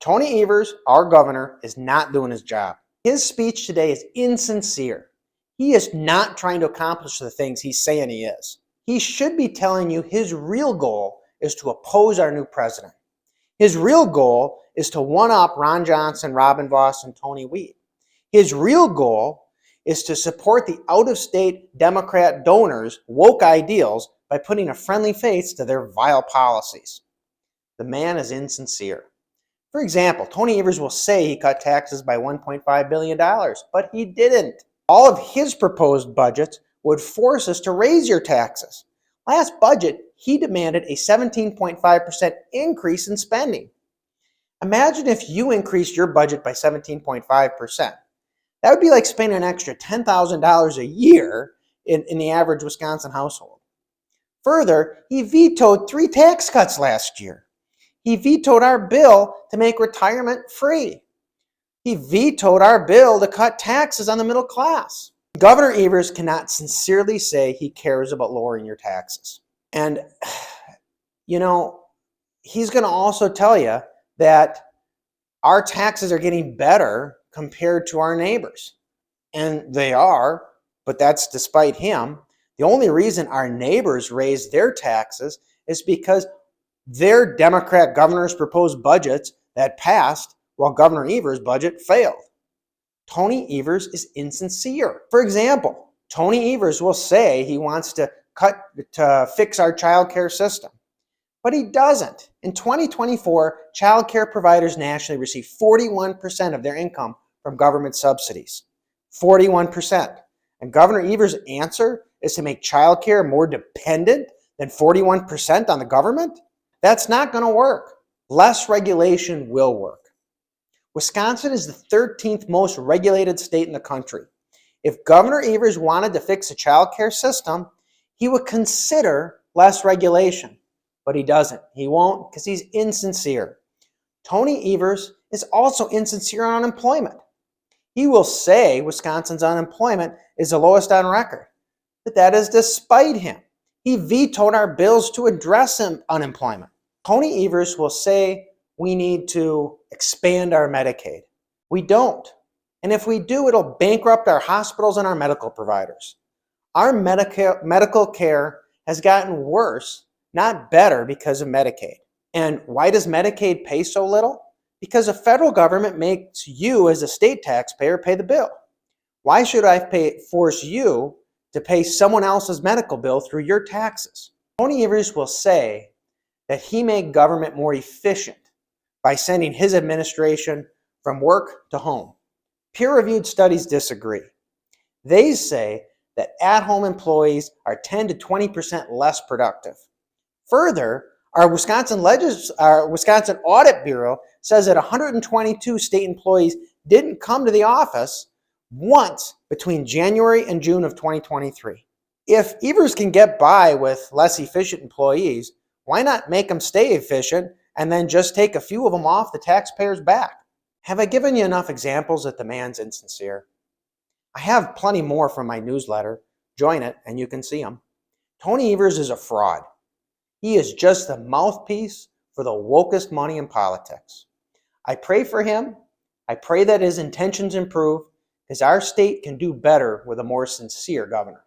Tony Evers, our governor, is not doing his job. His speech today is insincere. He is not trying to accomplish the things he's saying he is. He should be telling you his real goal is to oppose our new president. His real goal is to one-up Ron Johnson, Robin Vos, and Tony Weed. His real goal is to support the out-of-state Democrat donors' woke ideals by putting a friendly face to their vile policies. The man is insincere. For example, Tony Evers will say he cut taxes by $1.5 billion, but he didn't. All of his proposed budgets would force us to raise your taxes. Last budget, he demanded a 17.5% increase in spending. Imagine if you increased your budget by 17.5%. That would be like spending an extra $10,000 a year in the average Wisconsin household. Further, he vetoed 3 tax cuts last year. He vetoed our bill to make retirement free. He vetoed our bill to cut taxes on the middle class. Governor Evers cannot sincerely say he cares about lowering your taxes. And, he's going to also tell you that our taxes are getting better compared to our neighbors. And they are, but that's despite him. The only reason our neighbors raised their taxes is because their Democrat governors proposed budgets that passed while Governor Evers' budget failed. Tony Evers is insincere. For example, Tony Evers will say he wants to fix our child care system, but he doesn't. In 2024, child care providers nationally receive 41% of their income from government subsidies. 41%. And Governor Evers' answer is to make child care more dependent than 41% on the government? That's not going to work. Less regulation will work. Wisconsin is the 13th most regulated state in the country. If Governor Evers wanted to fix the child care system, he would consider less regulation. But he doesn't. He won't because he's insincere. Tony Evers is also insincere on unemployment. He will say Wisconsin's unemployment is the lowest on record, but that is despite him. He vetoed our bills to address unemployment. Tony Evers will say we need to expand our Medicaid. We don't. And if we do, it'll bankrupt our hospitals and our medical providers. Our medical care has gotten worse, not better, because of Medicaid. And why does Medicaid pay so little? Because the federal government makes you, as a state taxpayer, pay the bill. Why should I force you to pay someone else's medical bill through your taxes? Tony Evers will say that he made government more efficient by sending his administration from work to home. Peer-reviewed studies disagree. They say that at-home employees are 10 to 20% less productive. Further, our Wisconsin Audit Bureau says that 122 state employees didn't come to the office once between January and June of 2023. If Evers can get by with less efficient employees, why not make them stay efficient and then just take a few of them off the taxpayers' back? Have I given you enough examples that the man's insincere? I have plenty more from my newsletter. Join it and you can see them. Tony Evers is a fraud. He is just the mouthpiece for the wokest money in politics. I pray for him. I pray that his intentions improve, because our state can do better with a more sincere governor.